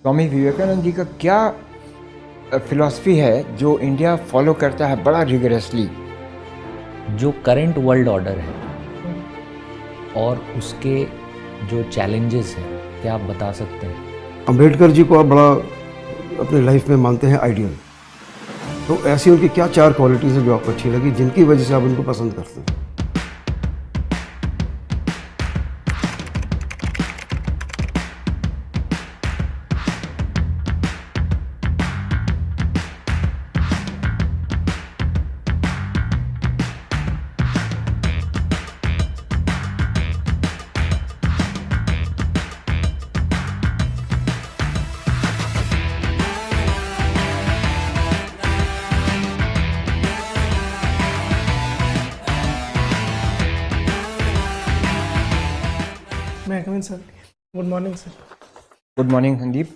स्वामी विवेकानंद जी का क्या फिलॉसफी है जो इंडिया फॉलो करता है बड़ा रिगरसली? जो करंट वर्ल्ड ऑर्डर है और उसके जो चैलेंजेस हैं, क्या आप बता सकते हैं? अम्बेडकर जी को आप बड़ा अपने लाइफ में मानते हैं आइडियल, तो ऐसी उनकी क्या चार क्वालिटीज़ हैं जो आपको अच्छी लगी, जिनकी वजह से आप उनको पसंद करते हैं? May I come in, sir? Good morning, sir. Good morning, Sandeep.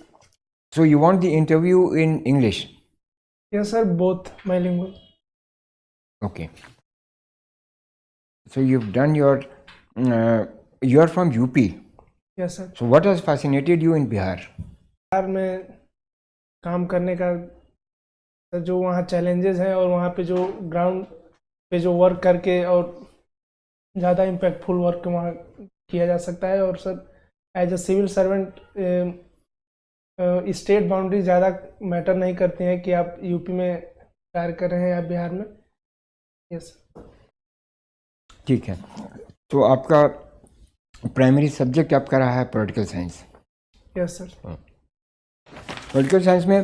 So you want the interview in English? Yes, sir. Both bilingual. Okay. So you've done your, you are from UP. Yes, sir. So what has fascinated you in Bihar? Bihar में काम करने का sir जो वहाँ challenges हैं और वहाँ पे जो ग्राउंड पे जो वर्क करके और ज़्यादा इम्पैक्टफुल वर्क वहाँ किया जा सकता है। और sir as a civil servant state boundary ज़्यादा मैटर नहीं करती हैं कि आप यूपी में कार्य कर रहे हैं या बिहार में। यस। ठीक है, तो आपका प्राइमरी सब्जेक्ट आपका रहा है political science. Yes sir. Political science में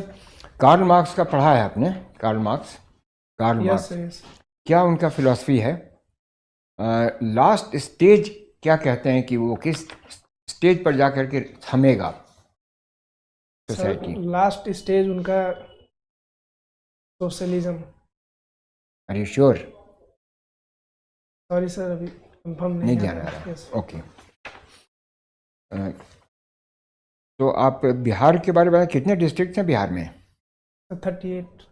कार्ल मार्क्स का पढ़ा है आपने? Karl Marx yes sir. Yes. क्या उनका फिलॉसफी है? लास्ट स्टेज क्या कहते हैं कि वो किस स्टेज पर जा कर के थमेगा सोसाइटी? लास्ट स्टेज उनका socialism. Are you sure? Sorry sir, अभी कंफर्म नहीं जान रहा। Yes. ओके। तो आप बिहार के बारे में, कितने डिस्ट्रिक्ट हैं बिहार में? 38।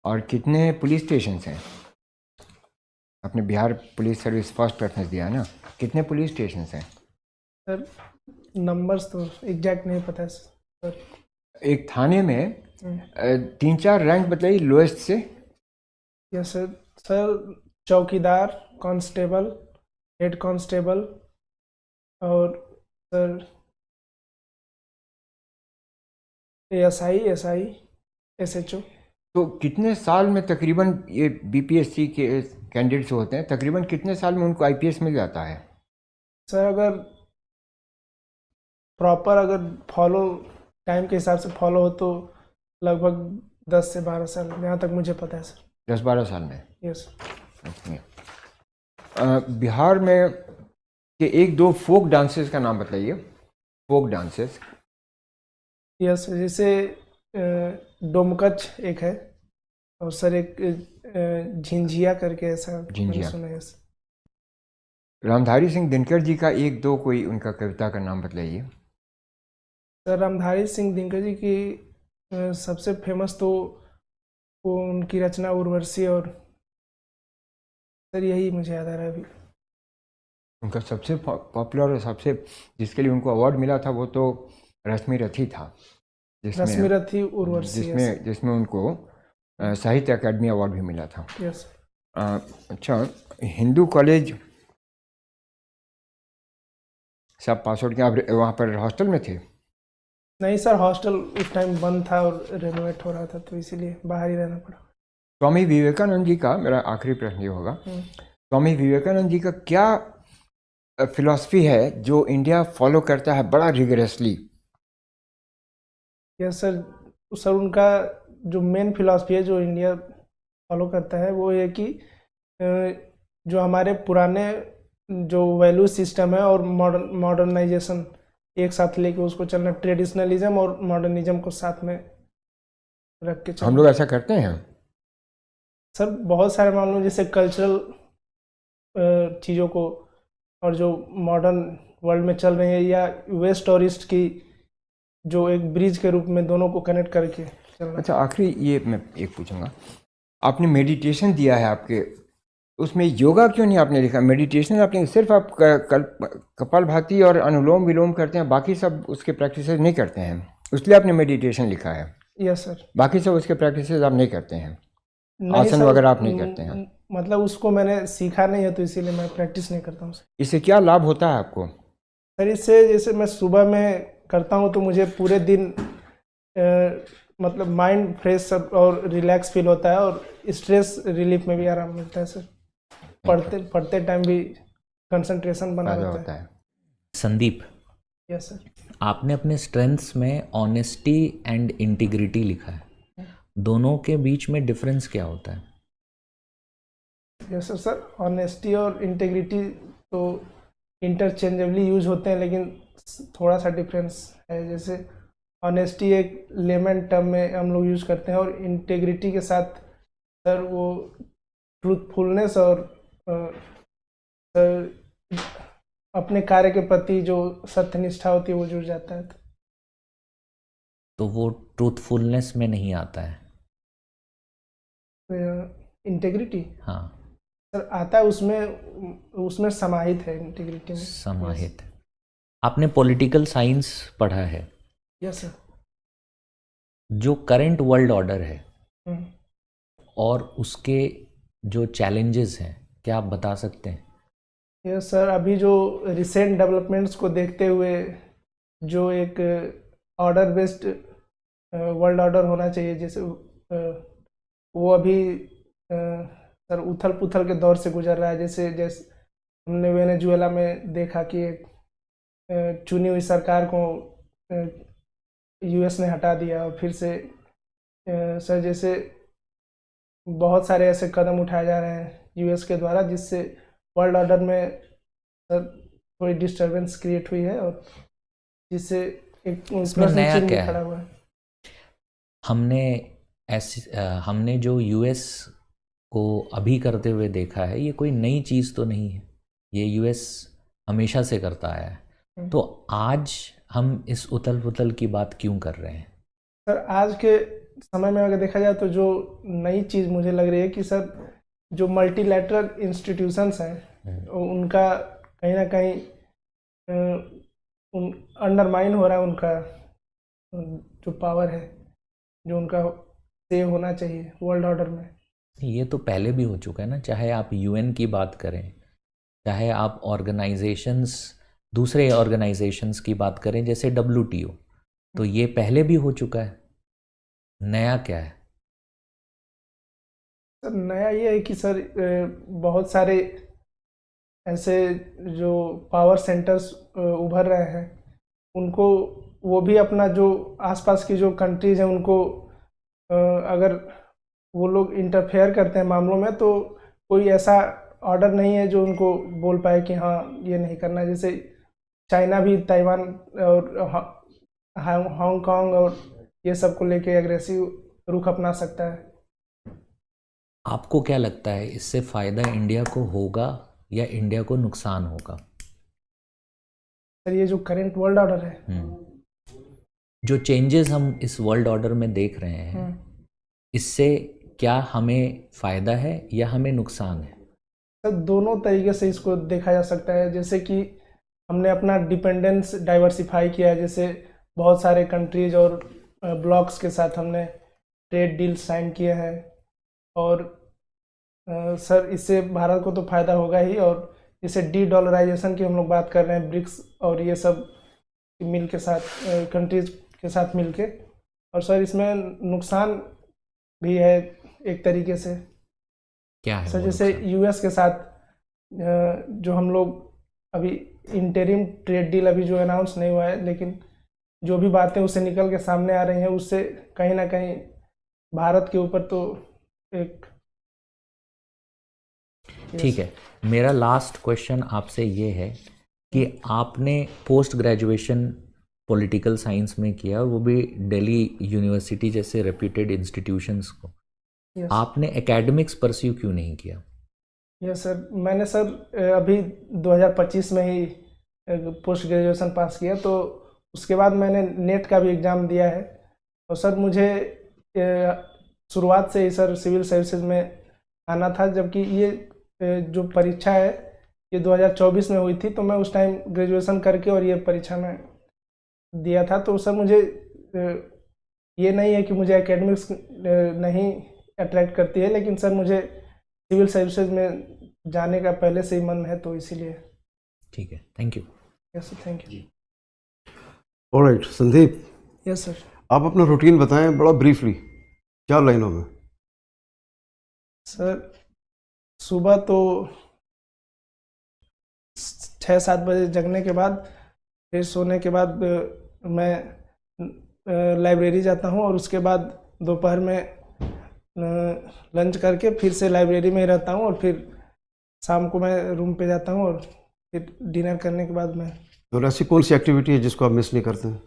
और कितने पुलिस स्टेशन हैं? आपने Bihar police service first preference दिया है ना, कितने पुलिस स्टेशन हैं? सर नंबर्स तो एग्जैक्ट नहीं पता है सर। एक थाने में 3-4 रैंक बताइए लोएस्ट से। Yes sir. सर चौकीदार, कांस्टेबल, हेड कांस्टेबल और सर एएसआई, एसआई, एसएचओ। तो कितने साल में तकरीबन ये बीपीएससी के कैंडिडेट्स होते हैं, तकरीबन कितने साल में उनको आईपीएस मिल जाता है? सर अगर प्रॉपर अगर फॉलो टाइम के हिसाब से फॉलो हो तो लगभग 10 से 12 साल, जहाँ तक मुझे पता है सर। 10-12 साल में? यस। बिहार में के 1-2 फोक डांसेस का नाम बताइए। Folk dances. यस, जैसे डोमकच एक है और सर एक झिंझिया करके ऐसा मैंने सुना है। यस। रामधारी सिंह दिनकर जी का 1-2 कोई उनका कविता का नाम बताइए। सर रामधारी सिंह दिनकर जी की सबसे फेमस तो वो उनकी रचना उर्वशी, और सर यही मुझे याद आ रहा है अभी। उनका सबसे पॉपुलर और सबसे जिसके लिए उनको अवार्ड मिला था वो तो रश्मि रथी था, रश्मि रथी उर्वशी, जिसमें उनको साहित्य अकादमी अवार्ड भी मिला था। यस। अच्छा, हिंदू कॉलेज से आप पास आउट किया, आप वहाँ पर हॉस्टल में थे? नहीं सर, हॉस्टल उस टाइम बंद था और रेनोवेट हो रहा था तो इसीलिए बाहर ही रहना पड़ा। स्वामी विवेकानंद जी का मेरा आखिरी प्रश्न ये होगा, स्वामी विवेकानंद जी का क्या फिलॉसफी है जो इंडिया फॉलो करता है बड़ा रिगरसली? Yes sir. सर उनका जो मेन फिलॉसफी है जो इंडिया फॉलो करता है वो ये कि जो हमारे पुराने जो वैल्यू सिस्टम है और मॉडर्नाइजेशन एक साथ लेके उसको चलना, ट्रेडिशनलिज्म और मॉडर्निज्म को साथ में रख के चलना। हम लोग ऐसा करते हैं सर बहुत सारे मामलों जैसे कल्चरल चीज़ों को और जो मॉडर्न वर्ल्ड में चल रही है, या वेस्ट और ईस्ट की जो एक ब्रिज के रूप में दोनों को कनेक्ट करके चलना। अच्छा, आखिरी ये मैं एक पूछूंगा, आपने मेडिटेशन दिया है आपके, उसमें योगा क्यों नहीं आपने लिखा? मेडिटेशन आपने सिर्फ आप कपालभाति और अनुलोम विलोम करते हैं, बाकी सब उसके प्रैक्टिसेस नहीं करते हैं। इसलिए आपने मेडिटेशन लिखा है। Yes sir. बाकी सब उसके प्रैक्टिसेस आप नहीं करते हैं, नहीं आसन सर, वगैरह आप नहीं करते हैं। मतलब उसको मैंने सीखा नहीं है तो इसीलिए मैं प्रैक्टिस नहीं करता हूँ सर। इससे क्या लाभ होता है आपको? सर इससे जैसे मैं सुबह में करता हूँ तो मुझे पूरे दिन मतलब माइंड फ्रेश और रिलैक्स फील होता है और स्ट्रेस रिलीफ में भी आराम मिलता है सर। पढ़ते टाइम भी कंसंट्रेशन बना फायदा रहता होता है। है। Sandeep, yes sir. आपने अपने स्ट्रेंथ्स में ऑनेस्टी एंड इंटीग्रिटी लिखा है, दोनों के बीच में डिफरेंस क्या होता है? Yes sir. सर ऑनेस्टी और इंटेग्रिटी तो इंटरचेंजेबली यूज होते हैं, लेकिन थोड़ा सा डिफरेंस है। जैसे ऑनेस्टी एक लेमन टर्म में हम लोग यूज करते हैं और इंटेग्रिटी के साथ सर वो ट्रूथफुलनेस और सर अपने कार्य के प्रति जो सत्यनिष्ठा होती है वो जुड़ जाता है। तो वो ट्रूथफुलनेस में नहीं आता है। इंटेग्रिटी हाँ, सर आता है, उसमें समाहित है इंटीग्रिटी में। समाहित। आपने पॉलिटिकल साइंस पढ़ा है। Yes sir. जो करंट वर्ल्ड ऑर्डर है हम्म। और उसके जो चैलेंजेस हैं, क्या आप बता सकते हैं? यस सर, अभी जो रिसेंट डेवलपमेंट्स को देखते हुए जो एक ऑर्डर बेस्ड वर्ल्ड ऑर्डर होना चाहिए, जैसे वो अभी सर उथल पुथल के दौर से गुजर रहा है। जैसे हमने वेनेजुएला में देखा कि एक चुनी हुई सरकार को यूएस ने हटा दिया और फिर से सर जैसे बहुत सारे ऐसे कदम उठाए जा रहे हैं यूएस के द्वारा, जिससे वर्ल्ड ऑर्डर में सर थोड़ी डिस्टरबेंस क्रिएट हुई है और जिससे एक प्रश्न नया चिन्ह भी क्या है? खड़ा हुआ है। हमने जो यूएस को अभी करते हुए देखा है, ये कोई नई चीज़ तो नहीं है, ये यूएस हमेशा से करता आया है। तो आज हम इस उथल पुथल की बात क्यों कर रहे हैं? सर आज के समय में अगर देखा जाए तो जो नई चीज़ मुझे लग रही है कि सर जो मल्टीलैटरल इंस्टीट्यूशंस हैं उनका कहीं ना कहीं अंडरमाइन हो रहा है, उनका जो पावर है जो उनका से होना चाहिए वर्ल्ड ऑर्डर में। ये तो पहले भी हो चुका है ना, चाहे आप यूएन की बात करें, चाहे आप दूसरे ऑर्गेनाइजेशंस की बात करें जैसे WTO, तो ये पहले भी हो चुका है। नया क्या है? सर नया ये है कि सर बहुत सारे ऐसे जो पावर सेंटर्स उभर रहे हैं, उनको वो भी अपना जो आसपास की जो कंट्रीज हैं उनको अगर वो लोग इंटरफेयर करते हैं मामलों में, तो कोई ऐसा ऑर्डर नहीं है जो उनको बोल पाए कि हाँ ये नहीं करना है। जैसे चाइना भी ताइवान और हांगकांग और ये सब को लेके एग्रेसिव रुख अपना सकता है। आपको क्या लगता है, इससे फ़ायदा इंडिया को होगा या इंडिया को नुकसान होगा? सर ये जो करेंट वर्ल्ड ऑर्डर है, जो चेंजेस हम इस वर्ल्ड ऑर्डर में देख रहे हैं, इससे क्या हमें फ़ायदा है या हमें नुकसान है? सर दोनों तरीके से इसको देखा जा सकता है। जैसे कि हमने अपना डिपेंडेंस डाइवर्सिफाई किया है, जैसे बहुत सारे कंट्रीज और ब्लॉक्स के साथ हमने ट्रेड डील साइन किए हैं और सर इससे भारत को तो फ़ायदा होगा ही। और जैसे डी-डॉलराइजेशन की हम लोग बात कर रहे हैं, ब्रिक्स और ये सब मिल के साथ कंट्रीज के साथ मिल के, और सर इसमें नुकसान भी है एक तरीके से। क्या है सर वो जैसे नुकसान? यूएस के साथ जो हम लोग अभी इंटरिम ट्रेड डील अभी जो अनाउंस नहीं हुआ है, लेकिन जो भी बातें उससे निकल के सामने आ रही हैं, उससे कहीं ना कहीं भारत के ऊपर तो एक। ठीक है, मेरा लास्ट क्वेश्चन आपसे ये है कि आपने पोस्ट ग्रेजुएशन पॉलिटिकल साइंस में किया और वो भी दिल्ली यूनिवर्सिटी जैसे रेप्यूटेड इंस्टीट्यूशंस को, आपने एकेडमिक्स परस्यू क्यों नहीं किया? यस सर, मैंने सर अभी 2025 में ही पोस्ट ग्रेजुएशन पास किया, तो उसके बाद मैंने नेट का भी एग्ज़ाम दिया है। और सर मुझे शुरुआत से ही सर सिविल सर्विसेज में आना था, जबकि ये जो परीक्षा है ये 2024 में हुई थी, तो मैं उस टाइम ग्रेजुएशन करके और ये परीक्षा में दिया था। तो सर मुझे ये नहीं है कि मुझे एकेडमिक्स नहीं अट्रैक्ट करती है, लेकिन सर मुझे सिविल सर्विसेज में जाने का पहले से ही मन है, तो इसीलिए। ठीक है, thank you. Yes sir, thank you. Alright Sandeep, yes sir. आप अपना रूटीन बताएं बड़ा ब्रीफली, 4 लाइनों में। सर सुबह तो 6-7 बजे जगने के बाद, फिर सोने के बाद मैं लाइब्रेरी जाता हूँ, और उसके बाद दोपहर में लंच करके फिर से लाइब्रेरी में ही रहता हूँ, और फिर शाम को मैं रूम पे जाता हूँ, और फिर डिनर करने के बाद मैं। और ऐसी कौन सी एक्टिविटी है जिसको आप मिस नहीं करते हैं?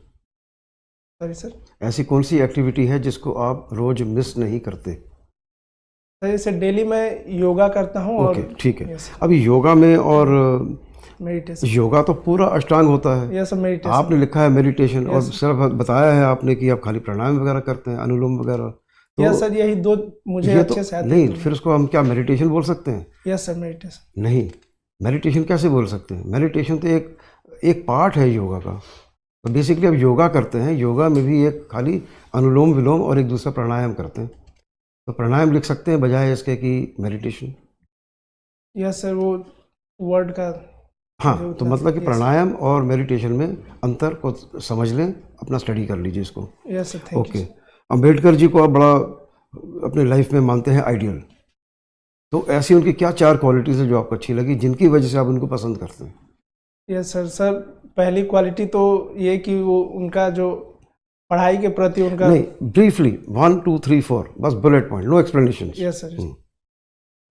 Sorry sir? ऐसी कौन सी एक्टिविटी है जिसको आप रोज मिस नहीं करते? सर जैसे डेली मैं योगा करता हूँ। ओके, और ठीक है। यस अभी योगा में और मेडिटेशन। योगा तो पूरा अष्टांग होता है। Yes sir, meditation. आपने लिखा है मेडिटेशन, और Yes. सिर्फ बताया है आपने कि आप खाली प्राणायाम वगैरह करते हैं, अनुलोम वगैरह। तो यस सर, यही 2 मुझे ये अच्छे से आते नहीं, हैं। फिर उसको हम क्या मेडिटेशन बोल सकते हैं? Yes sir, meditation. नहीं, मेडिटेशन कैसे बोल सकते हैं? मेडिटेशन तो एक पार्ट है योगा का। तो बेसिकली अब योगा करते हैं, योगा में भी एक खाली अनुलोम विलोम और एक दूसरा प्राणायाम करते हैं। तो प्राणायाम लिख सकते हैं बजाय इसके कि मेडिटेशन। यस सर, वो वर्ड का। हाँ, तो मतलब कि Yes. प्राणायाम और मेडिटेशन में अंतर को समझ लें, अपना स्टडी कर लीजिए इसको। Yes sir, thank okay. You. Ambedkar ji को आप बड़ा अपने लाइफ में मानते हैं आइडियल, तो ऐसी उनकी क्या 4 क्वालिटीज़ है जो आपको अच्छी लगी, जिनकी वजह से आप उनको पसंद करते हैं? Yes sir. सर पहली क्वालिटी तो ये कि वो उनका जो पढ़ाई के प्रति उनका। नहीं, ब्रीफली 1 2 3 4 बस bullet point, no explanation. Yes sir.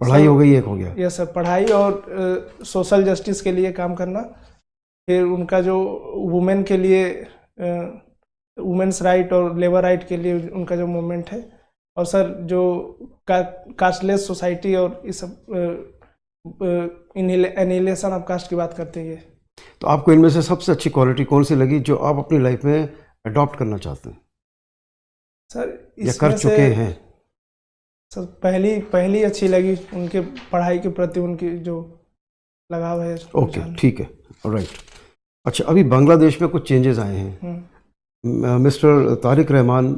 पढ़ाई हो गई, एक हो गया। यस सर, पढ़ाई और सोशल जस्टिस के लिए काम करना। फिर उनका जो वुमेन के लिए, वुमेन्स राइट और लेबर राइट के लिए उनका जो मूवमेंट है। और सर जो कास्टलेस सोसाइटी और इस सब एनिहिलेशन ऑफ कास्ट की बात करते हैं। तो आपको इनमें से सबसे अच्छी क्वालिटी कौन सी लगी जो आप अपनी लाइफ में अडॉप्ट करना चाहते हैं सर या कर चुके हैं? सर पहली अच्छी लगी, उनके पढ़ाई के प्रति उनकी जो लगाव है। ओके, ठीक है, ऑलराइट। अच्छा, अभी बांग्लादेश में कुछ चेंजेस आए हैं। Mister Tariq Rahman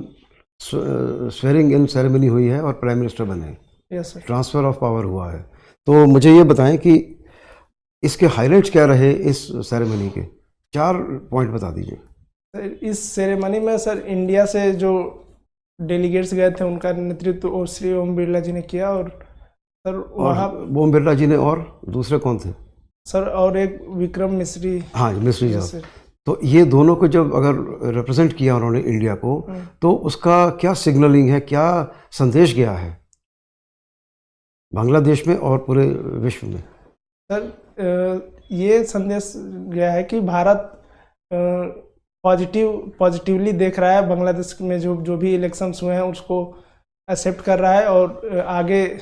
swearing in ceremony हुई है और प्राइम मिनिस्टर बने हैं। Yes sir. Transfer of power हुआ है। तो मुझे ये बताएं कि इसके हाइलाइट्स क्या रहे इस सेरेमनी के? 4 पॉइंट बता दीजिए। सर इस सेरेमनी में सर इंडिया से जो डेलीगेट्स गए थे उनका नेतृत्व और श्री ओम बिरला जी ने किया। और सर वहाँ ओम बिरला जी ने, और दूसरे कौन थे? सर और एक विक्रम मिश्री। हाँ, मिश्री यस साहब। सर। तो ये दोनों को जब अगर रिप्रेजेंट किया उन्होंने इंडिया को, तो उसका क्या सिग्नलिंग है, क्या संदेश गया है बांग्लादेश में और पूरे विश्व में? सर ये संदेश गया है कि भारत पॉजिटिवली देख रहा है, बांग्लादेश में जो भी इलेक्शंस हुए हैं उसको एक्सेप्ट कर रहा है, और आगे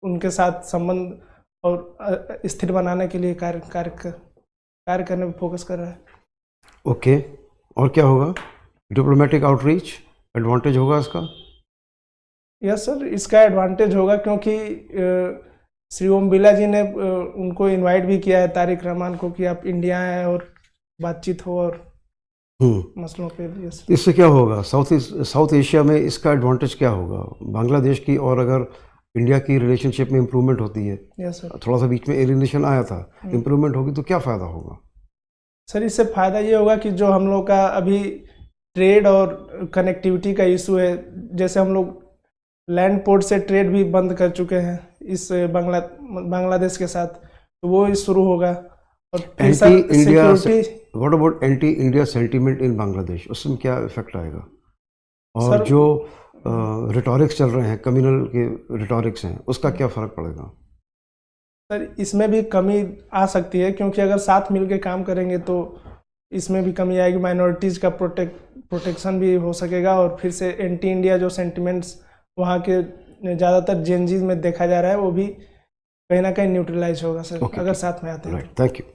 उनके साथ संबंध और स्थिर बनाने के लिए कार्य करने पर फोकस कर रहा है। ओके, और क्या होगा? डिप्लोमेटिक आउटरीच एडवांटेज होगा इसका? यस सर, इसका एडवांटेज होगा क्योंकि श्री ओम बिरला जी ने उनको इनवाइट भी किया है, तारिक रहमान को, कि आप इंडिया आए और बातचीत हो और मसलों पे। यस। इससे क्या होगा? साउथ एशिया में इसका एडवांटेज क्या होगा बांग्लादेश की? और अगर इंडिया की रिलेशनशिप में इम्प्रूवमेंट होती है, यस सर, थोड़ा सा बीच में एलिनेशन आया था, इम्प्रूवमेंट होगी तो क्या फ़ायदा होगा? सर इससे फ़ायदा ये होगा कि जो हम लोग का अभी ट्रेड और कनेक्टिविटी का इशू है, जैसे हम लोग लैंड पोर्ट से ट्रेड भी बंद कर चुके हैं इस बांग्लादेश के साथ, तो वो शुरू होगा। और anti India, security. What about anti India sentiment in Bangladesh, उसमें क्या इफेक्ट आएगा? और सर, जो रिटोरिक्स चल रहे हैं, कम्युनल के रिटोरिक्स हैं, उसका क्या फ़र्क पड़ेगा? सर इसमें भी कमी आ सकती है, क्योंकि अगर साथ मिलकर काम करेंगे तो इसमें भी कमी आएगी, माइनॉरिटीज़ का प्रोटेक्शन भी हो सकेगा, और फिर से एंटी इंडिया जो सेंटिमेंट्स वहाँ के ज़्यादातर जेनजीज में देखा जा रहा है वो भी कहीं ना कहीं न्यूट्रलाइज होगा सर, अगर साथ में आते हैं। Right, thank you.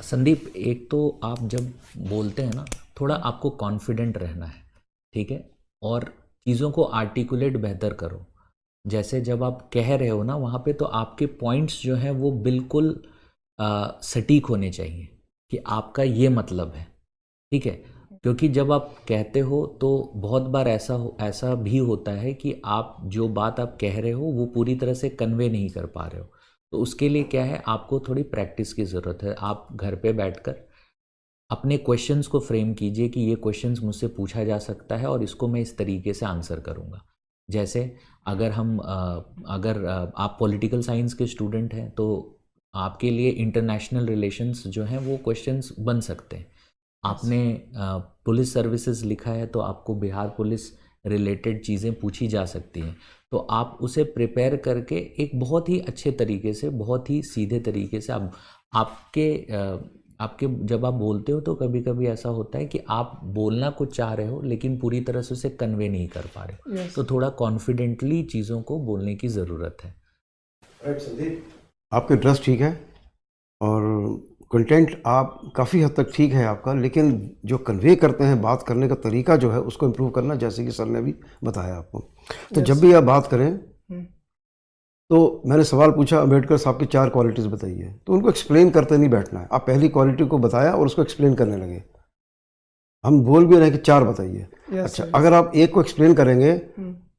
संदीप, एक तो आप जब बोलते हैं ना, थोड़ा आपको कॉन्फिडेंट रहना है, ठीक है, और चीज़ों को आर्टिकुलेट बेहतर करो। जैसे जब आप कह रहे हो ना वहाँ पे, तो आपके पॉइंट्स जो हैं वो बिल्कुल सटीक होने चाहिए कि आपका ये मतलब है, ठीक है। क्योंकि जब आप कहते हो तो बहुत बार ऐसा भी होता है कि आप जो बात आप कह रहे हो वो पूरी तरह से कन्वे नहीं कर पा रहे हो। तो उसके लिए क्या है, आपको थोड़ी प्रैक्टिस की ज़रूरत है। आप घर पे बैठकर अपने क्वेश्चंस को फ्रेम कीजिए कि ये क्वेश्चंस मुझसे पूछा जा सकता है और इसको मैं इस तरीके से आंसर करूँगा। जैसे अगर आप पॉलिटिकल साइंस के स्टूडेंट हैं तो आपके लिए इंटरनेशनल रिलेशंस जो हैं वो क्वेश्चंस बन सकते हैं। आपने पुलिस सर्विसेज लिखा है तो आपको बिहार पुलिस रिलेटेड चीज़ें पूछी जा सकती हैं। तो आप उसे प्रिपेयर करके एक बहुत ही अच्छे तरीके से, बहुत ही सीधे तरीके से आपके जब आप बोलते हो तो कभी कभी ऐसा होता है कि आप बोलना कुछ चाह रहे हो लेकिन पूरी तरह से उसे कन्वे नहीं कर पा रहे हो। Yes. तो थोड़ा कॉन्फिडेंटली चीज़ों को बोलने की ज़रूरत है। आपके ड्रेस ठीक है और कंटेंट आप काफ़ी हद तक ठीक है आपका, लेकिन जो कन्वे करते हैं, बात करने का तरीका जो है उसको इम्प्रूव करना, जैसे कि सर ने भी बताया आपको। तो Yes. जब भी आप बात करें तो मैंने सवाल पूछा अम्बेडकर साहब की 4 क्वालिटीज़ बताइए, तो उनको एक्सप्लेन करते नहीं बैठना है। आप पहली क्वालिटी को बताया और उसको एक्सप्लेन करने लगे। हम बोल भी रहे हैं कि 4 बताइए। Yes, अच्छा, yes. अगर आप एक को एक्सप्लेन करेंगे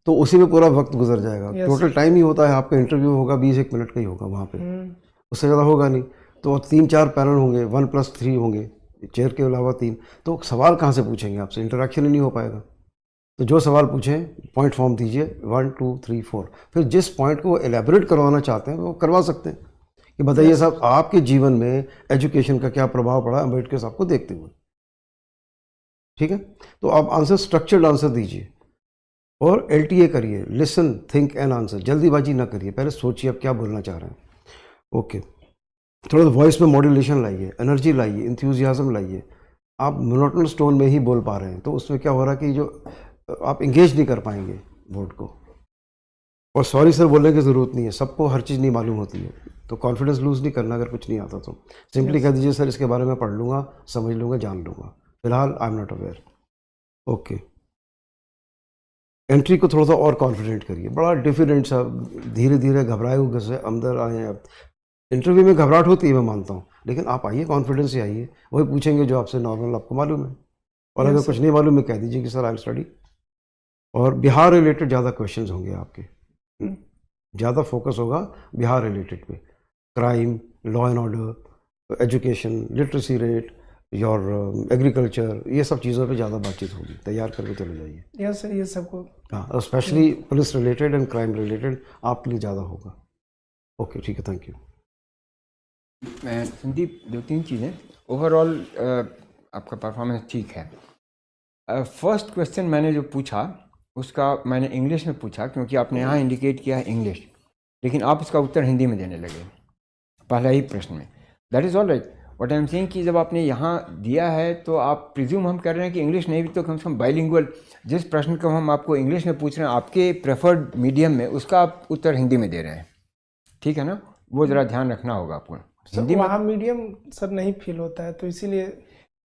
तो उसी में पूरा वक्त गुजर जाएगा। Yes. टोटल टाइम ही होता है आपका, इंटरव्यू होगा 20-1 मिनट का ही होगा वहाँ पे, उससे ज़्यादा होगा नहीं। तो 3-4 पैनल होंगे, 1+3 होंगे, चेयर के अलावा 3, तो सवाल कहाँ से पूछेंगे आपसे? इंटरेक्शन ही नहीं हो पाएगा। तो जो सवाल पूछें पॉइंट फॉर्म दीजिए 1 2 3 4, फिर जिस पॉइंट को एलेबोरेट करवाना चाहते हैं वो करवा सकते हैं कि बताइए साहब आपके जीवन में एजुकेशन का क्या प्रभाव पड़ा अम्बेडकर साहब को देखते हुए। ठीक है, तो आप आंसर, स्ट्रक्चर्ड आंसर दीजिए और LTA करिए, लिसन थिंक एंड आंसर। जल्दीबाजी ना करिए, पहले सोचिए आप क्या बोलना चाह रहे हैं। ओके, थोड़ा वॉइस में मॉड्यूलेशन लाइए, एनर्जी लाइए, इंथ्यूजियाज्म लाइए। आप मोनोटोनस टोन में ही बोल पा रहे हैं तो उसमें क्या हो रहा है कि जो आप इंगेज नहीं कर पाएंगे वोट को। और सॉरी सर बोलने की ज़रूरत नहीं है, सबको हर चीज़ नहीं मालूम होती है, तो कॉन्फिडेंस लूज़ नहीं करना। अगर कुछ नहीं आता तो सिंपली कह दीजिए सर इसके बारे में पढ़ लूँगा, समझ लूँगा, जान लूँगा, फिलहाल I am not aware. Okay, entry को थोड़ा सा और कॉन्फिडेंट करिए, बड़ा डिफरेंट सा, धीरे धीरे घबराए हुए से अंदर आए। अब इंटरव्यू में घबराहट होती है, मैं मानता हूँ, लेकिन आप आइए, कॉन्फिडेंस से आइए, वही पूछेंगे जो आपसे नॉर्मल आपको मालूम है। और अगर कुछ नहीं मालूम है कह दीजिए कि सर आई विल स्टडी। और बिहार रिलेटेड ज़्यादा क्वेश्चंस होंगे आपके, ज़्यादा फोकस होगा बिहार रिलेटेड पे, crime, law and order, education, literacy rate, your agriculture, ये सब चीज़ों पे ज़्यादा बातचीत होगी। तैयार करके चले जाइए। यस सर, ये सबको हाँ, specially police related and crime related आपके लिए ज़्यादा होगा। ओके, ठीक है, थैंक यू। संदीप, 2-3 चीज़ें। ओवरऑल आपका परफॉर्मेंस ठीक है। फर्स्ट क्वेश्चन मैंने जो पूछा उसका मैंने इंग्लिश में पूछा, क्योंकि आपने यहाँ इंडिकेट किया है इंग्लिश, लेकिन आप उसका उत्तर हिंदी में देने लगे पहला ही प्रश्न में। That is all right. What I am saying कि जब आपने यहाँ दिया है तो आप प्रिज्यूम हम कर रहे हैं कि इंग्लिश नहीं भी तो कम से कम बाइलिंगुअल, जिस प्रश्न को हम आपको इंग्लिश में पूछ रहे हैं आपके प्रेफर्ड मीडियम में, उसका आप उत्तर हिंदी में दे रहे हैं। ठीक है ना, वो ज़रा ध्यान रखना होगा आपको। हिंदी में वहाँ मीडियम सर नहीं फील होता है, तो इसीलिए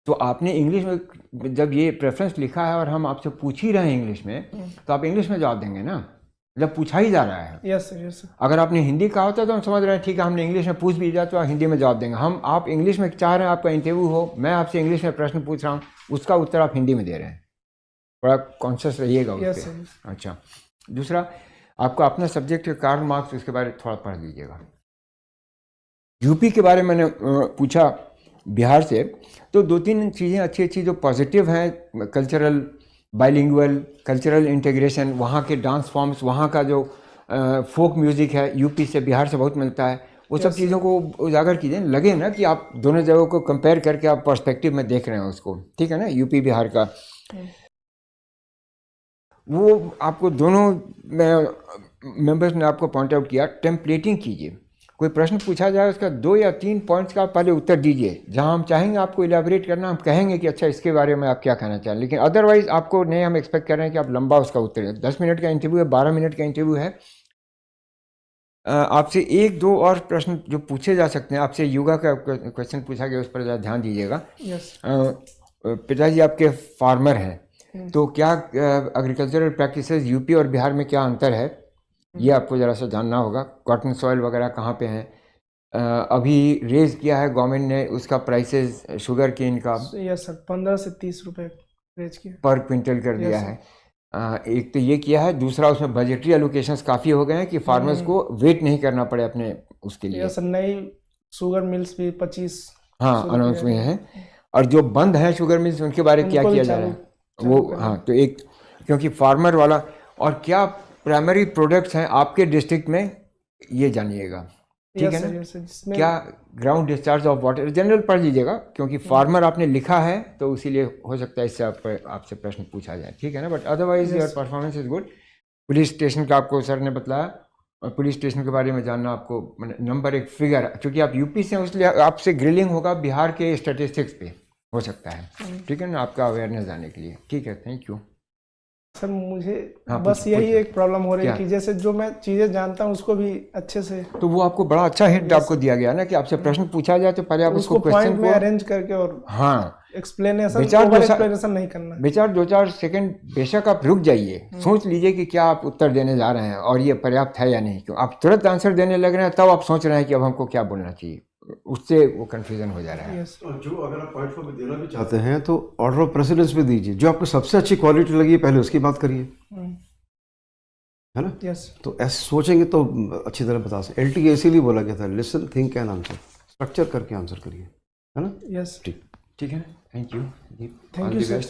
तो आपने इंग्लिश में जब ये प्रेफरेंस लिखा है और हम आपसे पूछ ही रहे हैं इंग्लिश में, तो आप इंग्लिश में जवाब देंगे ना, जब पूछा ही जा रहा है। Yes sir, yes sir. अगर आपने हिंदी कहा होता तो हम समझ रहे हैं ठीक है, हमने इंग्लिश में पूछ भी दिया तो आप हिंदी में जवाब देंगे। आप इंग्लिश में चाह रहे हैं आपका इंटरव्यू हो, मैं आपसे इंग्लिश में प्रश्न पूछ रहा हूँ, उसका उत्तर आप हिंदी में दे रहे हैं। थोड़ा कॉन्शियस रहिएगा उससे। अच्छा, दूसरा, आपका अपना सब्जेक्ट कार्ल मार्क्स, उसके बारे में थोड़ा पढ़ लीजिएगा। यूपी के बारे में मैंने पूछा बिहार से, तो 2-3 चीज़ें अच्छी जो पॉजिटिव हैं, कल्चरल बाइलिंगुअल, कल्चरल इंटीग्रेशन, वहाँ के डांस फॉर्म्स, वहाँ का जो फोक म्यूज़िक है यूपी से बिहार से बहुत मिलता है, वो सब चीज़ों को उजागर कीजिए। लगे ना कि आप दोनों जगहों को कंपेयर करके आप पर्सपेक्टिव में देख रहे हैं उसको। ठीक है ना, यूपी बिहार का वो आपको दोनों मेंबर्स ने आपको पॉइंट आउट किया। टेम्पलेटिंग कीजिए, कोई प्रश्न पूछा जाए उसका 2 या 3 पॉइंट्स का पहले उत्तर दीजिए। जहां हम चाहेंगे आपको इलेबोरेट करना, हम कहेंगे कि अच्छा इसके बारे में आप क्या कहना चाहें, लेकिन अदरवाइज आपको नहीं, हम एक्सपेक्ट कर रहे हैं कि आप लंबा उसका उत्तर दें। 10 मिनट का इंटरव्यू है, 12 मिनट का इंटरव्यू है। आपसे 1-2 और प्रश्न जो पूछे जा सकते हैं। आपसे योगा का क्वेश्चन पूछा गया, उस पर ज़रा ध्यान दीजिएगा। पिताजी आपके फार्मर हैं, तो क्या एग्रीकल्चरल प्रैक्टिसेस यूपी और बिहार में क्या अंतर है? ये आपको ज़रा सा जानना होगा। कॉटन सॉइल वगैरह कहाँ पे हैं। अभी रेज किया है गवर्नमेंट ने उसका प्राइसेस शुगर केन का यस सर, 15 से 30 रुपए रेंज किया। पर क्विंटल कर दिया है। एक तो ये किया है, दूसरा उसमें बजटरी एलोकेशंस काफ़ी हो गए हैं कि फार्मर्स को वेट नहीं करना पड़े अपने उसके लिए। यस सर, नई शुगर मिल्स भी 25 हाँ अनाउंस हुए हैं। और जो बंद हैं शुगर मिल्स उनके बारे में क्या उनको भी किया जा रहा है वो। हाँ तो एक क्योंकि फार्मर वाला और क्या प्राइमरी प्रोडक्ट्स हैं आपके डिस्ट्रिक्ट में ये जानिएगा, ठीक है ना। यस सर, जिसमें क्या ground discharge of water general पढ़ लीजिएगा क्योंकि फार्मर आपने लिखा है तो इसीलिए हो सकता है इससे आपसे प्रश्न पूछा जाए, ठीक है ना। But otherwise your performance is good. Police station का आपको सर ने बतलाया और पुलिस स्टेशन के बारे में जानना आपको नंबर एक फिगर, क्योंकि आप यूपी से हैं इसलिए आपसे ग्रिलिंग होगा बिहार के स्टेटिस्टिक्स पे हो सकता है, ठीक है ना, आपका अवेयरनेस जाने के लिए। ठीक है, थैंक यू सर। मुझे हाँ, बस यही एक प्रॉब्लम हो रही है क्या? कि जैसे जो मैं चीज़ें जानता हूँ उसको भी अच्छे से तो वो आपको बड़ा अच्छा हिंट आपको दिया गया ना कि आपसे प्रश्न पूछा जाए तो पहले आप उसको उसको क्वेश्चन पॉइंट में को अरेंज करके और हाँ एक्सप्लेनेशन, विचार ओवर जो सा- एक्सप्लेनेशन नहीं करना। बेचार 2-4 सेकंड बेशक आप रुक जाइए, सोच लीजिए कि क्या आप उत्तर देने जा रहे हैं और ये पर्याप्त है या नहीं। क्यों आप तुरंत आंसर देने लग रहे हैं तब आप सोच रहे हैं कि अब हमको क्या बोलना चाहिए, उससे वो कंफ्यूजन हो जा रहा है। यस और जो अगर आप पॉइंट फॉर देना भी चाहते हैं तो ऑर्डर ऑफ प्रेसिडेंस पे दीजिए। जो आपको सबसे अच्छी क्वालिटी लगी है पहले उसकी बात करिए, है ना। यस तो ऐसे सोचेंगे तो अच्छी तरह बता सकते। LT इसीलिए बोला गया था, listen think and answer, structure करके आंसर करिए, है ना। यस ठीक। ठीक है ना, thank you. Thank you, sir.